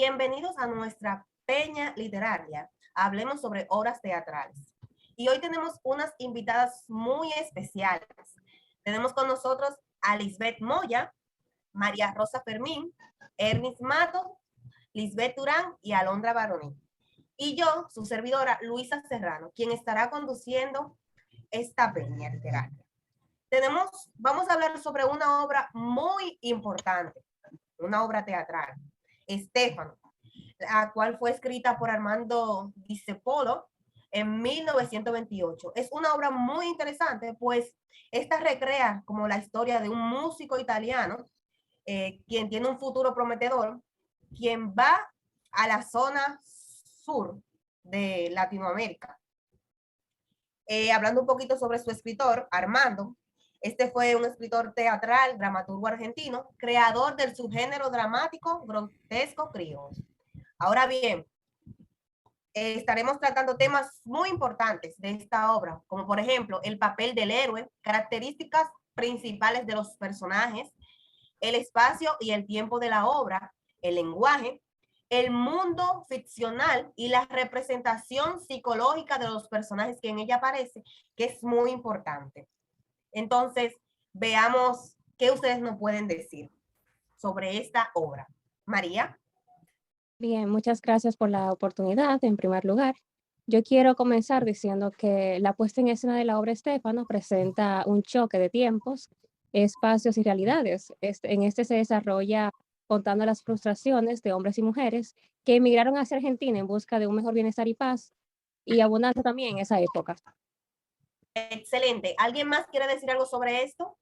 Bienvenidos a nuestra peña literaria. Hablemos sobre obras teatrales. Y hoy tenemos unas invitadas muy especiales. Tenemos con nosotros a Lisbeth Moya, María Rosa Fermín, Ernest Mato, Lisbeth Durán y Alondra Baroni. Y yo, su servidora, Luisa Serrano, quien estará conduciendo esta peña literaria. Vamos a hablar sobre una obra muy importante, una obra teatral, Estéfano, la cual fue escrita por Armando Discepolo en 1928. Es una obra muy interesante, pues esta recrea como la historia de un músico italiano, quien tiene un futuro prometedor, quien va a la zona sur de Latinoamérica. Hablando un poquito sobre su escritor, Armando, este fue un escritor teatral, dramaturgo argentino, creador del subgénero dramático grotesco criollo. Ahora bien, estaremos tratando temas muy importantes de esta obra, como por ejemplo el papel del héroe, características principales de los personajes, el espacio y el tiempo de la obra, el lenguaje, el mundo ficcional y la representación psicológica de los personajes que en ella aparece, que es muy importante. Entonces, veamos qué ustedes nos pueden decir sobre esta obra. María. Bien, muchas gracias por la oportunidad. En primer lugar, yo quiero comenzar diciendo que la puesta en escena de la obra Estéfano presenta un choque de tiempos, espacios y realidades. En este se desarrolla contando las frustraciones de hombres y mujeres que emigraron hacia Argentina en busca de un mejor bienestar y paz y abundancia también en esa época. Excelente. ¿Alguien más quiere decir algo sobre esto?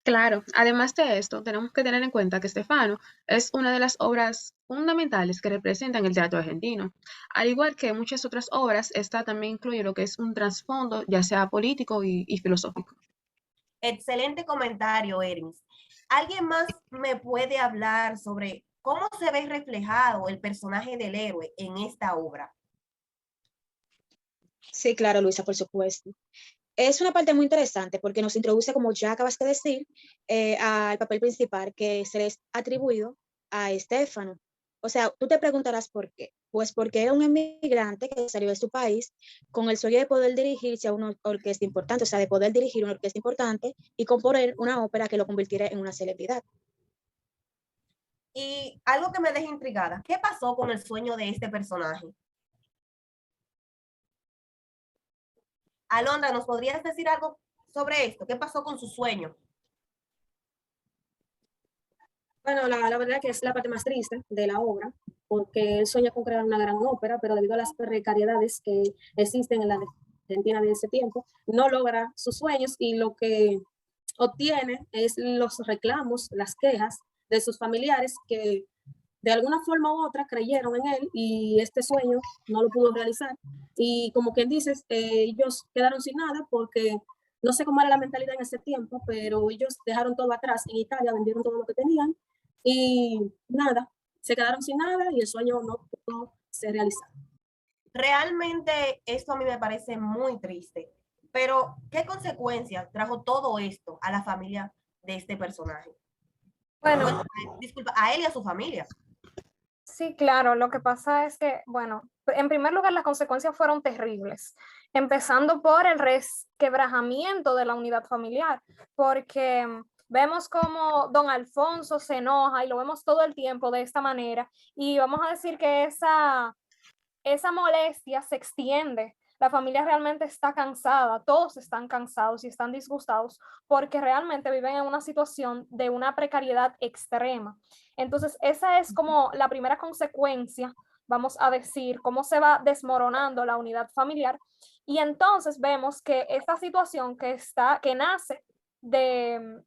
Claro, además de esto, tenemos que tener en cuenta que Stefano es una de las obras fundamentales que representan el teatro argentino. Al igual que muchas otras obras, esta también incluye lo que es un trasfondo, ya sea político y filosófico. Excelente comentario, Ermis. ¿Alguien más me puede hablar sobre cómo se ve reflejado el personaje del héroe en esta obra? Sí, claro, Luisa, por supuesto. Es una parte muy interesante porque nos introduce, como ya acabas de decir, al papel principal que se le es atribuido a Estefano. O sea, tú te preguntarás por qué. Pues porque era un emigrante que salió de su país con el sueño de poder dirigirse a una orquesta importante, o sea, de poder dirigir una orquesta importante y componer una ópera que lo convirtiera en una celebridad. Y algo que me deja intrigada, ¿qué pasó con el sueño de este personaje? Alondra, ¿nos podrías decir algo sobre esto? ¿Qué pasó con su sueño? Bueno, la verdad que es la parte más triste de la obra, porque él sueña con crear una gran ópera, pero debido a las precariedades que existen en la Argentina de ese tiempo, no logra sus sueños y lo que obtiene es los reclamos, las quejas de sus familiares que de alguna forma u otra creyeron en él y este sueño no lo pudo realizar. Y como quien dice, ellos quedaron sin nada porque no sé cómo era la mentalidad en ese tiempo, pero ellos dejaron todo atrás en Italia, vendieron todo lo que tenían y nada, se quedaron sin nada y el sueño no pudo ser realizado. Realmente esto a mí me parece muy triste, pero ¿qué consecuencias trajo todo esto a la familia de este personaje? Bueno, Disculpa, a él y a su familia. sí, claro, lo que pasa es que, bueno, en primer lugar las consecuencias fueron terribles, empezando por el resquebrajamiento de la unidad familiar, porque vemos como don Alfonso se enoja y lo vemos todo el tiempo de esta manera y vamos a decir que esa molestia se extiende. La familia realmente está cansada, todos están cansados y están disgustados porque realmente viven en una situación de una precariedad extrema. Entonces, esa es como la primera consecuencia, vamos a decir, cómo se va desmoronando la unidad familiar. Y entonces vemos que esta situación que nace del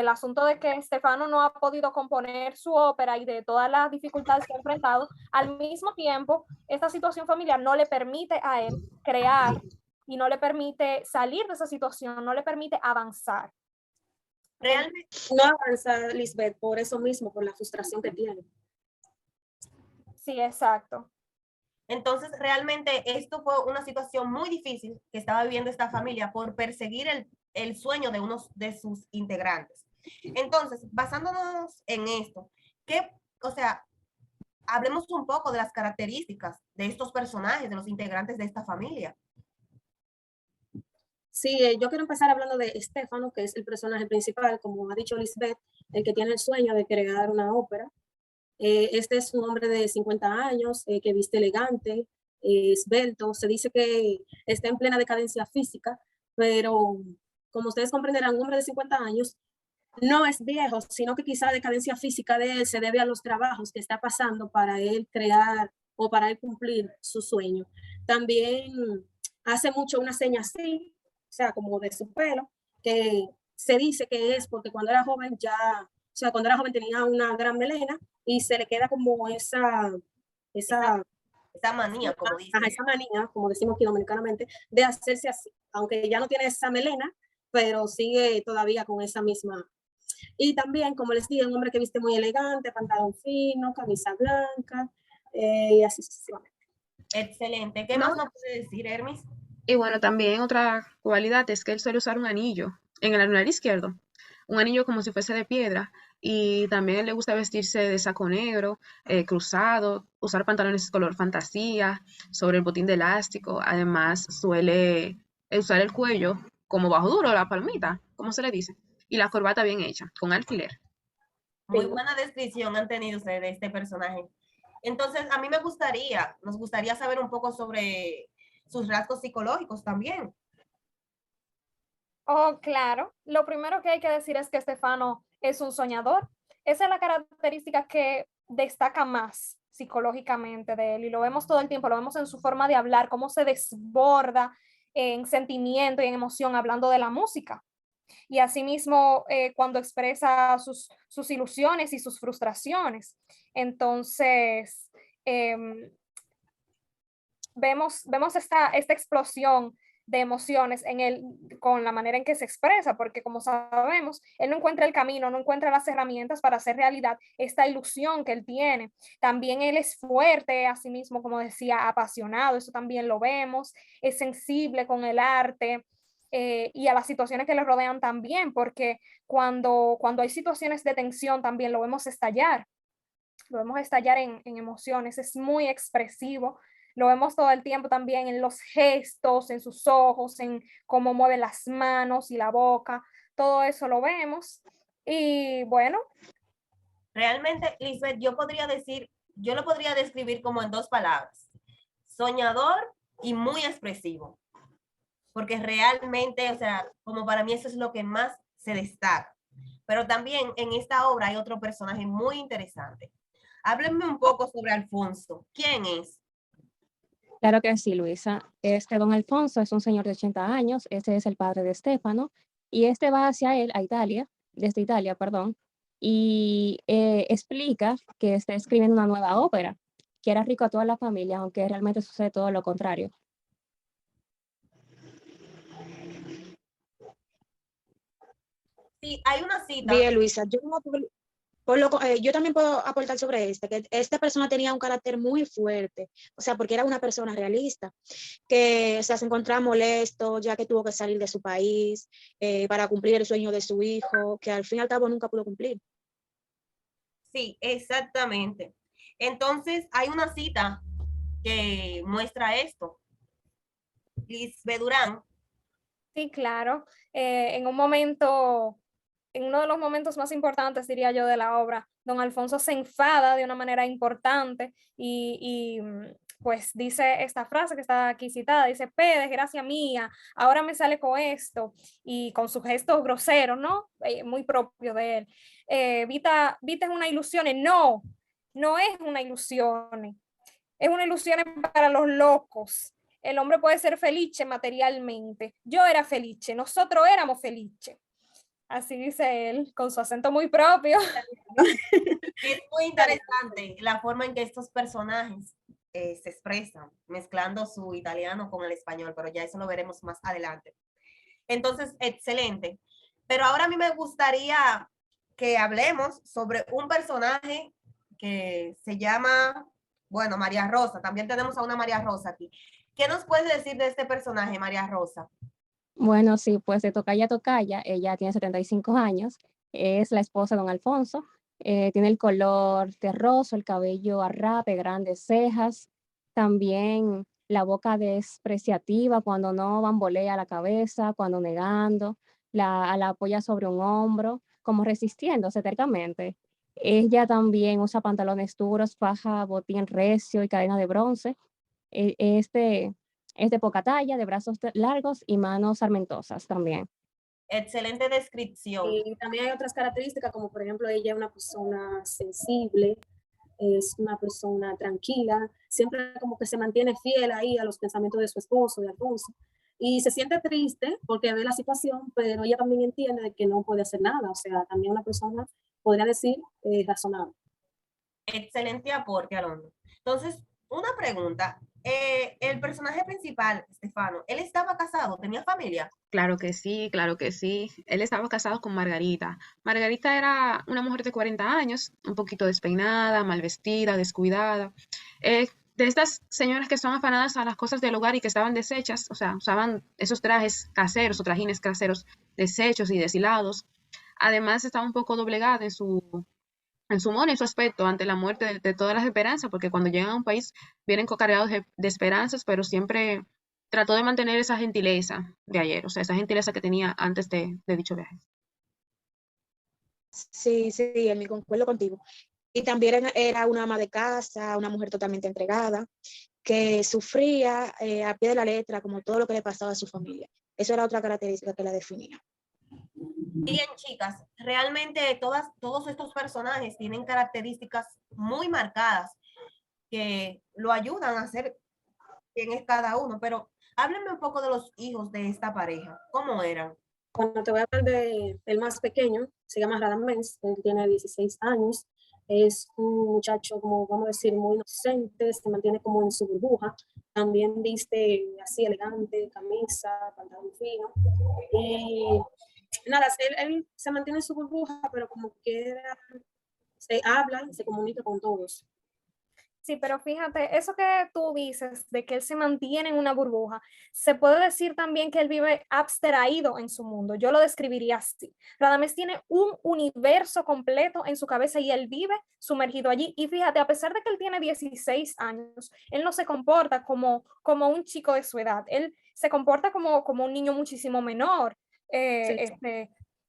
asunto de que Stefano no ha podido componer su ópera y de todas las dificultades que ha enfrentado, al mismo tiempo, esta situación familiar no le permite a él crear y no le permite salir de esa situación, no le permite avanzar. Realmente, No avanza Lisbeth por eso mismo, por la frustración que tiene. Sí, exacto. entonces, realmente esto fue una situación muy difícil que estaba viviendo esta familia por perseguir el sueño de uno de sus integrantes. Entonces, basándonos en esto, o sea, hablemos un poco de las características de estos personajes, de los integrantes de esta familia. Sí, yo quiero empezar hablando de Estefano, que es el personaje principal, como ha dicho Lisbeth, el que tiene el sueño de crear una ópera. Este es un hombre de 50 años que viste elegante, esbelto. Se dice que está en plena decadencia física, pero como ustedes comprenderán, un hombre de 50 años no es viejo, sino que quizá la decadencia física de él se debe a los trabajos que está pasando para él crear o para él cumplir su sueño. También hace mucho una seña así, o sea, como de su pelo, que se dice que es porque cuando era joven ya, o sea, cuando era joven tenía una gran melena y se le queda como esa manía, como dicen. esa manía, como decimos aquí dominicanamente, de hacerse así, aunque ya no tiene esa melena, pero sigue todavía con esa misma. Y también, como les dije, un hombre que viste muy elegante, pantalón fino, camisa blanca, y así sucesivamente. Excelente. ¿Qué más nos puede decir, Hermis? Y bueno, también otra cualidad es que él suele usar un anillo en el anular izquierdo, un anillo como si fuese de piedra, y también le gusta vestirse de saco negro, cruzado, usar pantalones color fantasía, sobre el botín de elástico. Además, suele usar el cuello como bajo duro, la palmita, como se le dice, y la corbata bien hecha, con alfiler. Muy buena descripción han tenido ustedes de este personaje. Entonces, a mí nos gustaría saber un poco sobre sus rasgos psicológicos también. Oh, claro. Lo primero que hay que decir es que Estefano es un soñador. Esa es la característica que destaca más psicológicamente de él y lo vemos todo el tiempo, lo vemos en su forma de hablar, cómo se desborda en sentimiento y en emoción hablando de la música. Y asimismo, cuando expresa sus ilusiones y sus frustraciones. Entonces, vemos esta explosión de emociones en él con la manera en que se expresa, porque como sabemos, él no encuentra el camino, no encuentra las herramientas para hacer realidad esta ilusión que él tiene. También él es fuerte, así mismo, como decía, apasionado, eso también lo vemos, es sensible con el arte. Y a las situaciones que le rodean también, porque cuando hay situaciones de tensión también lo vemos estallar en emociones, es muy expresivo, lo vemos todo el tiempo también en los gestos, en sus ojos, en cómo mueve las manos y la boca, todo eso lo vemos. Y bueno. Realmente, Lisbeth, yo lo podría describir como en 2 palabras: soñador y muy expresivo. Porque realmente, o sea, como para mí eso es lo que más se destaca. Pero también en esta obra hay otro personaje muy interesante. Háblenme un poco sobre Alfonso. ¿Quién es? Claro que sí, Luisa. Don Alfonso es un señor de 80 años, este es el padre de Estefano, y este va hacia él, desde Italia, perdón, y explica que está escribiendo una nueva ópera, que era rico a toda la familia, aunque realmente sucede todo lo contrario. Sí, hay una cita. Bien, Luisa, yo también puedo aportar sobre que esta persona tenía un carácter muy fuerte, o sea, porque era una persona realista, que o sea, se encontraba molesto, ya que tuvo que salir de su país para cumplir el sueño de su hijo, que al fin y al cabo nunca pudo cumplir. Sí, exactamente. Entonces, hay una cita que muestra esto. Lisbeth Durán. Sí, claro. En uno de los momentos más importantes, diría yo, de la obra, don Alfonso se enfada de una manera importante y pues dice esta frase que está aquí citada, dice: P, desgracia mía, ahora me sale con esto, y con sus gestos groseros, ¿no? Muy propio de él. Vita es una ilusión, no, no es una ilusión, es una ilusión para los locos. El hombre puede ser felice materialmente. Yo era felice, nosotros éramos felices. Así dice él, con su acento muy propio. Es muy interesante la forma en que estos personajes se expresan, mezclando su italiano con el español, pero ya eso lo veremos más adelante. Entonces, excelente. Pero ahora a mí me gustaría que hablemos sobre un personaje que se llama, bueno, María Rosa. También tenemos a una María Rosa aquí. ¿Qué nos puedes decir de este personaje, María Rosa? Bueno, sí, pues de tocaya a tocaya, ella tiene 75 años, es la esposa de don Alfonso, tiene el color terroso, el cabello a rape, grandes cejas, también la boca despreciativa cuando no bambolea la cabeza, cuando negando, la apoya sobre un hombro, como resistiéndose tercamente. Ella también usa pantalones duros, faja, botín recio y cadena de bronce. Este es de poca talla, de brazos largos y manos sarmentosas también. Excelente descripción. Y también hay otras características, como por ejemplo, ella es una persona sensible, es una persona tranquila, siempre como que se mantiene fiel ahí a los pensamientos de su esposo, de Alfonso, y se siente triste porque ve la situación, pero ella también entiende de que no puede hacer nada, o sea, también una persona, podría decir, razonable. Excelente aporte, Alondra. Entonces, una pregunta. El personaje principal, Stefano, ¿él estaba casado? ¿Tenía familia? Claro que sí, claro que sí. Él estaba casado con Margarita. Margarita era una mujer de 40 años, un poquito despeinada, mal vestida, descuidada. De estas señoras que son afanadas a las cosas del hogar y que estaban deshechas, o sea, usaban esos trajes caseros o trajines caseros deshechos y deshilados. Además, estaba un poco doblegada en su modo y en su aspecto ante la muerte de todas las esperanzas, porque cuando llegan a un país vienen cargados de esperanzas, pero siempre trató de mantener esa gentileza de ayer, o sea, esa gentileza que tenía antes de dicho viaje. Sí, sí, Emi, concuerdo contigo. Y también era una ama de casa, una mujer totalmente entregada, que sufría a pie de la letra como todo lo que le pasaba a su familia. Eso era otra característica que la definía. Bien, chicas, realmente todos estos personajes tienen características muy marcadas que lo ayudan a ser quién es cada uno, pero háblenme un poco de los hijos de esta pareja. ¿Cómo eran? Cuando te voy a hablar del más pequeño, se llama Radamés, él tiene 16 años, es un muchacho, como vamos a decir, muy inocente, se mantiene como en su burbuja, también viste así elegante, camisa, pantalón fino, y nada, él se mantiene en su burbuja, pero como quiera, se habla, se comunica con todos. Sí, pero fíjate, eso que tú dices de que él se mantiene en una burbuja, se puede decir también que él vive abstraído en su mundo. Yo lo describiría así. Radamés tiene un universo completo en su cabeza y él vive sumergido allí. Y fíjate, a pesar de que él tiene 16 años, él no se comporta como un chico de su edad. Él se comporta como un niño muchísimo menor. Sí,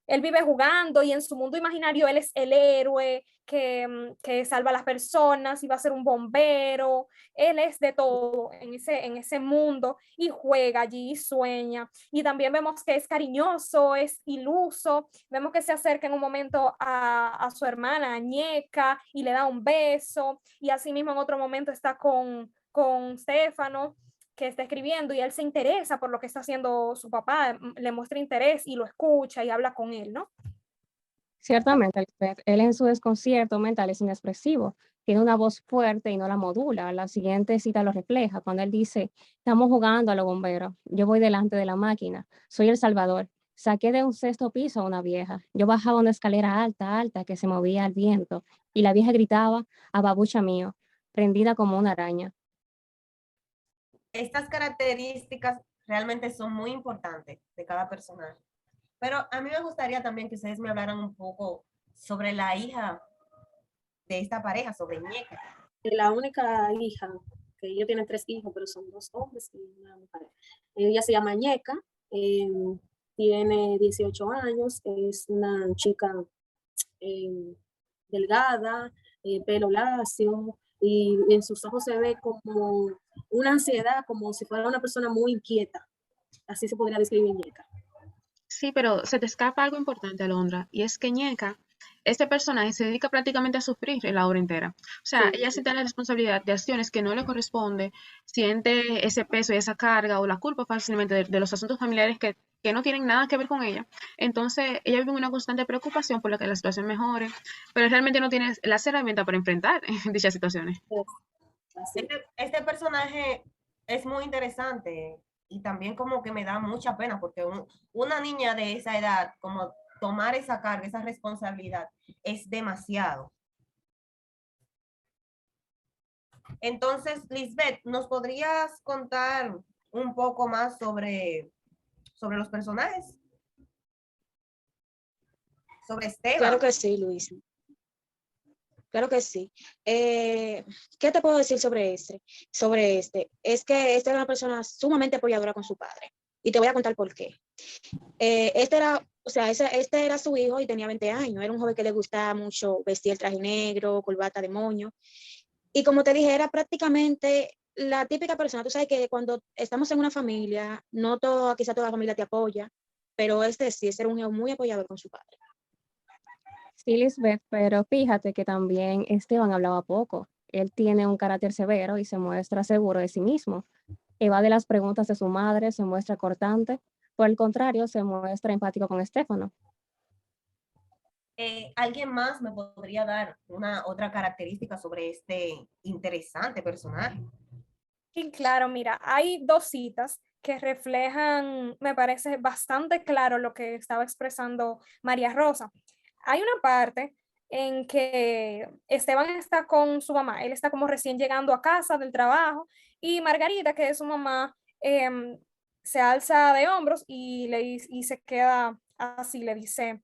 Él vive jugando y en su mundo imaginario él es el héroe que salva a las personas y va a ser un bombero. Él es de todo en ese mundo y juega allí y sueña. Y también vemos que es cariñoso, es iluso. Vemos que se acerca en un momento a su hermana, a Ñeca, y le da un beso. Y así mismo en otro momento está con Stefano, que está escribiendo y él se interesa por lo que está haciendo su papá, le muestra interés y lo escucha y habla con él, ¿no? Ciertamente, Lisbeth, él en su desconcierto mental es inexpresivo, tiene una voz fuerte y no la modula. La siguiente cita lo refleja cuando él dice: estamos jugando a los bomberos, yo voy delante de la máquina, soy el salvador. Saqué de un sexto piso a una vieja, yo bajaba una escalera alta, alta, que se movía al viento, y la vieja gritaba: a babucha mío, prendida como una araña. Estas características realmente son muy importantes de cada personaje. Pero a mí me gustaría también que ustedes me hablaran un poco sobre la hija de esta pareja, sobre Ñeca. la única hija, que ellos tienen 3 hijos, pero son 2 hombres y una mujer. Ella se llama Ñeca, tiene 18 años, es una chica eh, delgada, pelo lacio, y en sus ojos se ve como una ansiedad, como si fuera una persona muy inquieta. Así se podría describir Ñeca. Sí, pero se te escapa algo importante, Alondra, y es que Ñeca, este personaje se dedica prácticamente a sufrir en la obra entera. O sea, Sí, ella siente la responsabilidad de acciones que no le corresponde, siente ese peso y esa carga o la culpa fácilmente de los asuntos familiares que no tienen nada que ver con ella. Entonces, ella vive una constante preocupación por la que la situación mejore, pero realmente no tiene las herramientas para enfrentar dichas situaciones. así. Este personaje es muy interesante y también como que me da mucha pena porque una niña de esa edad, como tomar esa carga, esa responsabilidad, es demasiado. Entonces, Lisbeth, ¿nos podrías contar un poco más sobre los personajes? Sobre Claro Esteban. que sí, Luisa. Claro que sí. ¿Qué te puedo decir sobre este? Sobre este. Es que esta era una persona sumamente apoyadora con su padre. Y te voy a contar por qué. Este era, o sea, este era su hijo y tenía 20 años. Era un joven que le gustaba mucho vestir el traje negro, corbata de moño. Y como te dije, era prácticamente la típica persona. Tú sabes que cuando estamos en una familia, no todo, quizá toda la familia te apoya, pero este sí, este era un hijo muy apoyador con su padre. Sí, Lisbeth, pero fíjate que también Esteban hablaba poco. Él tiene un carácter severo y se muestra seguro de sí mismo. Evade las preguntas de su madre, se muestra cortante. Por el contrario, se muestra empático con Estefano. ¿Alguien más me podría dar una otra característica sobre este interesante personaje? Y claro, mira, hay dos citas que reflejan, me parece bastante claro lo que estaba expresando María Rosa. Hay una parte en que Esteban está con su mamá, él está como recién llegando a casa del trabajo y Margarita, que es su mamá, se alza de hombros y se queda así, le dice,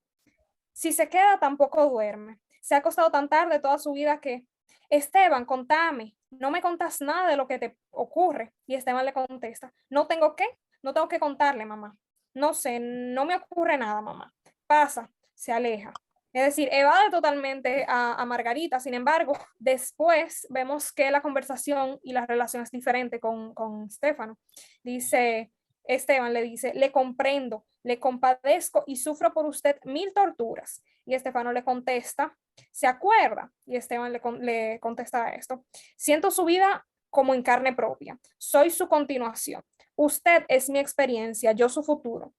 si se queda tampoco duerme, se ha acostado tan tarde toda su vida que, Esteban, contame, no me contas nada de lo que te ocurre. Y Esteban le contesta, no tengo que contarle, mamá. No sé, no me ocurre nada, mamá. Pasa, se aleja. Es decir, evade totalmente a Margarita. Sin embargo, después vemos que la conversación y la relación es diferente con Stefano. Dice, Esteban le dice, le comprendo, le compadezco y sufro por usted 1000 torturas. Y Estefano le contesta, ¿se acuerda? Y Esteban le contesta esto, siento su vida como en carne propia, soy su continuación. Usted es mi experiencia, yo su futuro,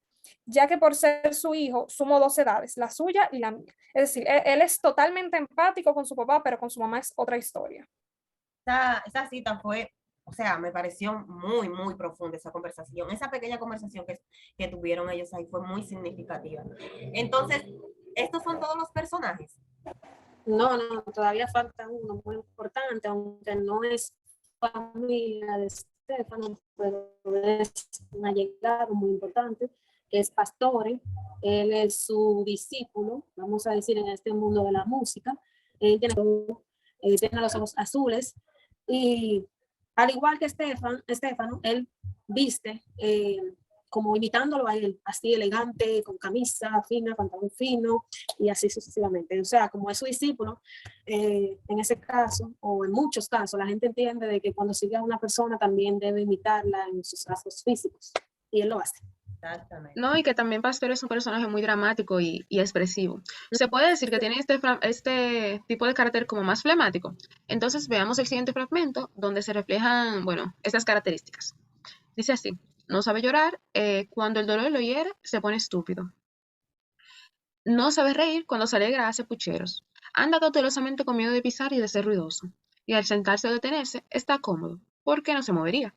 ya que por ser su hijo sumo dos edades, la suya y la mía. Es decir, él es totalmente empático con su papá, pero con su mamá es otra historia. Esa cita fue, o sea, me pareció muy, muy profunda esa conversación. Esa pequeña conversación que tuvieron ellos ahí fue muy significativa. Entonces, estos son todos los personajes. No, no, todavía falta uno muy importante, aunque no es familia de Stefano, pero es un allegado muy importante, que es Pastore. Él es su discípulo, vamos a decir, en este mundo de la música. Él tiene los ojos azules y al igual que Stefano, él viste como imitándolo a él, así elegante, con camisa fina, pantalón fino y así sucesivamente. O sea, como es su discípulo, en ese caso, o en muchos casos, la gente entiende de que cuando sigue a una persona también debe imitarla en sus rasgos físicos y él lo hace. Exactamente. No, y que también Pastor es un personaje muy dramático y expresivo. Se puede decir que tiene este tipo de carácter como más flemático. Entonces veamos el siguiente fragmento donde se reflejan, bueno, estas características. Dice así, no sabe llorar, cuando el dolor lo hiere, se pone estúpido. No sabe reír, cuando se alegra hace pucheros. Anda cautelosamente con miedo de pisar y de ser ruidoso. Y al sentarse o detenerse, está cómodo, porque no se movería.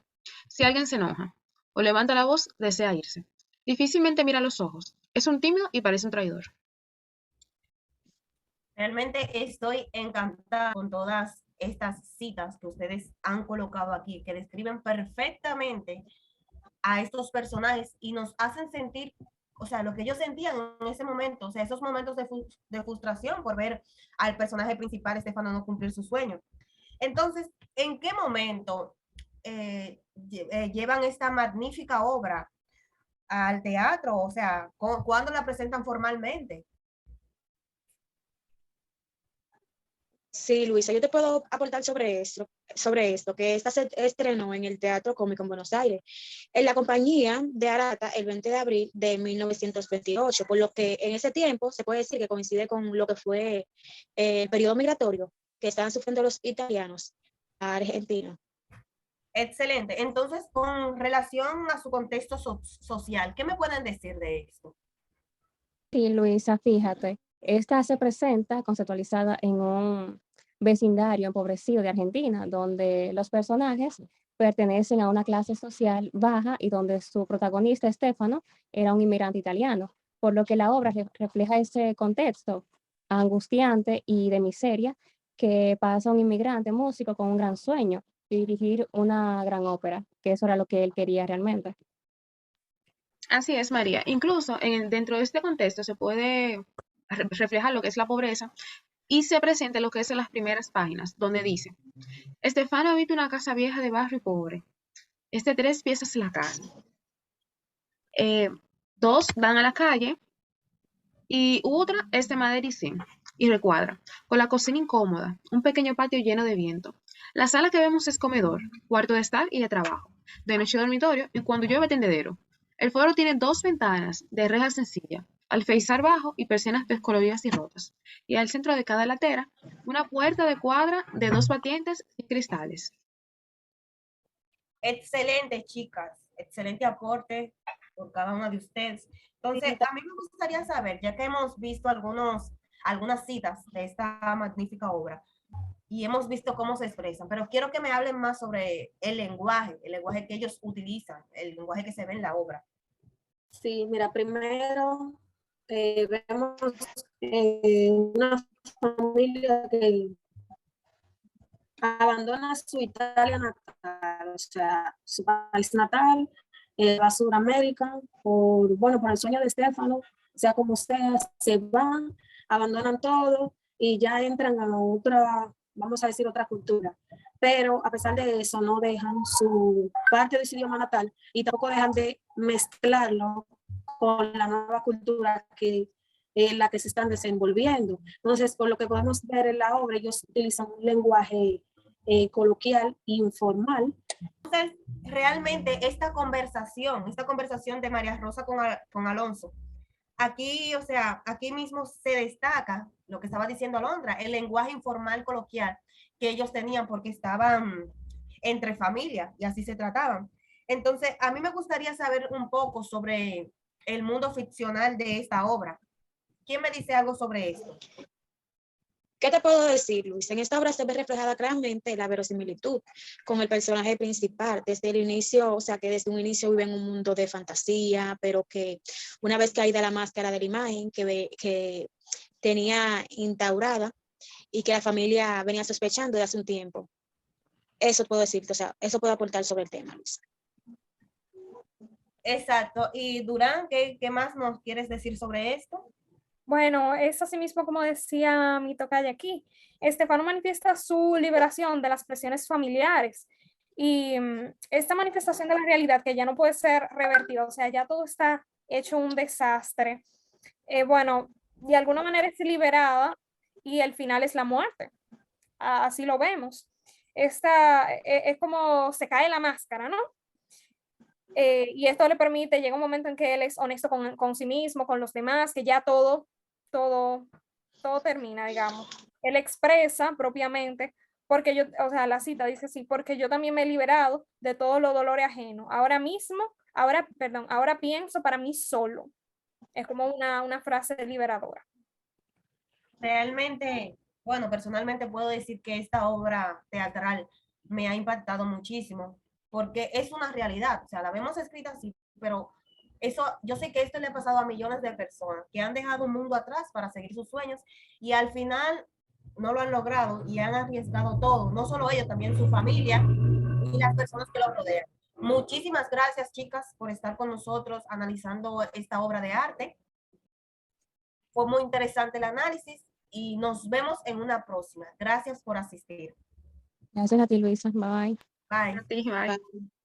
Si alguien se enoja o levanta la voz, desea irse. Difícilmente mira los ojos. Es un tímido y parece un traidor. Realmente estoy encantada con todas estas citas que ustedes han colocado aquí, que describen perfectamente a estos personajes y nos hacen sentir, o sea, lo que ellos sentían en ese momento, o sea, esos momentos de frustración por ver al personaje principal, Estefano, no cumplir su sueño. Entonces, ¿en qué momento llevan esta magnífica obra al teatro? O sea, ¿cuándo la presentan formalmente? Sí, Luisa, yo te puedo aportar sobre esto, que esta se estrenó en el Teatro Cómico en Buenos Aires, en la compañía de Arata el 20 de abril de 1928, por lo que en ese tiempo se puede decir que coincide con lo que fue el periodo migratorio que estaban sufriendo los italianos a Argentina. Excelente. Entonces, con relación a su contexto social, ¿qué me pueden decir de esto? Sí, Luisa, fíjate, esta se presenta conceptualizada en un vecindario empobrecido de Argentina, donde los personajes pertenecen a una clase social baja y donde su protagonista, Estefano, era un inmigrante italiano, por lo que la obra refleja ese contexto angustiante y de miseria que pasa un inmigrante músico con un gran sueño, dirigir una gran ópera, que eso era lo que él quería realmente. Así es, María. Incluso dentro de este contexto se puede reflejar lo que es la pobreza, y se presenta lo que es en las primeras páginas, donde dice, Estefano habita una casa vieja de barrio pobre. Es de 3 piezas la casa. 2 dan a la calle y otra es de madera y zinc y recuadra, con la cocina incómoda, un pequeño patio lleno de viento. La sala que vemos es comedor, cuarto de estar y de trabajo, de noche dormitorio y cuando llueve tendedero. El foro tiene 2 ventanas de reja sencilla, alféizar bajo y persianas descoloridas y rotas. Y al centro de cada latera, una puerta de cuadra de 2 batientes y cristales. Excelente, chicas. Excelente aporte por cada una de ustedes. Entonces, a mí me gustaría saber, ya que hemos visto algunas citas de esta magnífica obra y hemos visto cómo se expresan, pero quiero que me hablen más sobre el lenguaje que ellos utilizan, el lenguaje que se ve en la obra. Sí, mira, primero vemos una familia que abandona su Italia natal, o sea, su país natal, va a Sudamérica por el sueño de Stefano, sea como sea, se van, abandonan todo y ya entran a otra, vamos a decir, otra cultura. Pero a pesar de eso, no dejan su parte de su idioma natal y tampoco dejan de mezclarlo con la nueva cultura en la que se están desenvolviendo. Entonces, por lo que podemos ver en la obra, ellos utilizan un lenguaje coloquial, informal. Entonces, realmente esta conversación de María Rosa con Alonso, aquí, o sea, aquí mismo se destaca lo que estaba diciendo Alondra, el lenguaje informal coloquial que ellos tenían porque estaban entre familia y así se trataban. Entonces, a mí me gustaría saber un poco sobre el mundo ficcional de esta obra. ¿Quién me dice algo sobre esto? ¿Qué te puedo decir, Luis? En esta obra se ve reflejada claramente la verosimilitud con el personaje principal desde el inicio, o sea, que desde un inicio vive en un mundo de fantasía, pero que una vez caída la máscara de la imagen que tenía instaurada y que la familia venía sospechando de hace un tiempo. Eso puedo decirte, o sea, eso puedo aportar sobre el tema, Luis. Exacto. Y Durán, ¿qué más nos quieres decir sobre esto? Bueno, es así mismo como decía mi tocaya aquí. Estefano manifiesta su liberación de las presiones familiares y esta manifestación de la realidad que ya no puede ser revertida, o sea, ya todo está hecho un desastre. Bueno, de alguna manera es liberada y el final es la muerte. Así lo vemos. Esta es como se cae la máscara, ¿no? Y esto le permite, llega un momento en que él es honesto con sí mismo, con los demás, que ya todo termina, digamos. Él expresa propiamente, porque yo, o sea, la cita dice así, porque yo también me he liberado de todo lo dolor ajeno. Ahora pienso para mí solo. Es como una frase liberadora. Realmente, bueno, personalmente puedo decir que esta obra teatral me ha impactado muchísimo, porque es una realidad, o sea, la vemos escrita así, pero eso, yo sé que esto le ha pasado a millones de personas que han dejado un mundo atrás para seguir sus sueños y al final no lo han logrado y han arriesgado todo, no solo ellos, también su familia y las personas que lo rodean. Muchísimas gracias, chicas, por estar con nosotros analizando esta obra de arte. Fue muy interesante el análisis y nos vemos en una próxima. Gracias por asistir. Gracias a ti, Luisa. Bye. Bye. Bye. Bye.